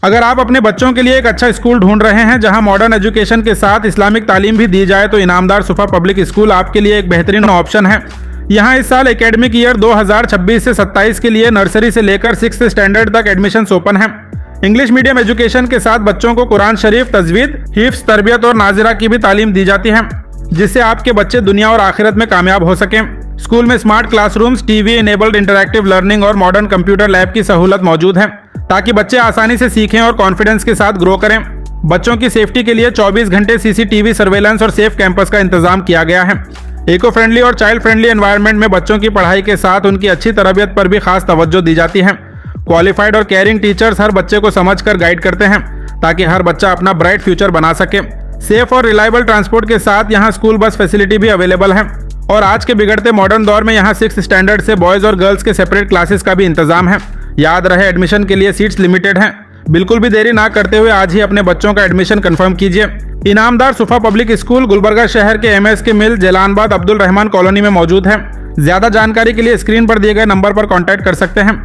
अगर आप अपने बच्चों के लिए एक अच्छा स्कूल ढूंढ रहे हैं जहां मॉडर्न एजुकेशन के साथ इस्लामिक तालीम भी दी जाए तो इनामदार सुफा पब्लिक स्कूल आपके लिए एक बेहतरीन ऑप्शन है। यहां इस साल एकेडमिक ईयर 2026 से 27 के लिए नर्सरी से लेकर 6th स्टैंडर्ड तक एडमिशन ओपन है। इंग्लिश मीडियम एजुकेशन के साथ बच्चों को कुरान शरीफ, तजवीद, हिफ्ज, तरबियत और नाजिरा की भी तालीम दी जाती है, जिससे आपके बच्चे दुनिया और आखिरत में कामयाब हो सकें। स्कूल में smart classrooms, TV enabled interactive learning और मॉडर्न कंप्यूटर लैब की सहूलत मौजूद है, ताकि बच्चे आसानी से सीखें और कॉन्फिडेंस के साथ ग्रो करें। बच्चों की सेफ्टी के लिए 24 घंटे CCTV सर्वेलेंस और सेफ कैंपस का इंतजाम किया गया है। इको फ्रेंडली और चाइल्ड फ्रेंडली एनवायरनमेंट में बच्चों की पढ़ाई के साथ उनकी अच्छी तरबियत पर भी खास तवज्जो दी जाती है। क्वालिफाइड और केयरिंग टीचर्स हर बच्चे को समझकर गाइड करते हैं, ताकि हर बच्चा अपना ब्राइट फ्यूचर बना सके। सेफ और रिलायबल ट्रांसपोर्ट के साथ यहाँ स्कूल बस फैसिलिटी भी अवेलेबल है। और आज के बिगड़ते मॉडर्न दौर में यहाँ 6th स्टैंडर्ड से बॉयज़ और गर्ल्स के सेपरेट क्लासेस का भी इंतजाम है। याद रहे, एडमिशन के लिए सीट्स लिमिटेड हैं। बिल्कुल भी देरी ना करते हुए आज ही अपने बच्चों का एडमिशन कंफर्म कीजिए। इनामदार सुफा पब्लिक स्कूल गुलबर्गा शहर के MSK मिल, जलानबाद, अब्दुल रहमान कॉलोनी में मौजूद है। ज्यादा जानकारी के लिए स्क्रीन पर दिए गए नंबर पर कॉन्टैक्ट कर सकते हैं।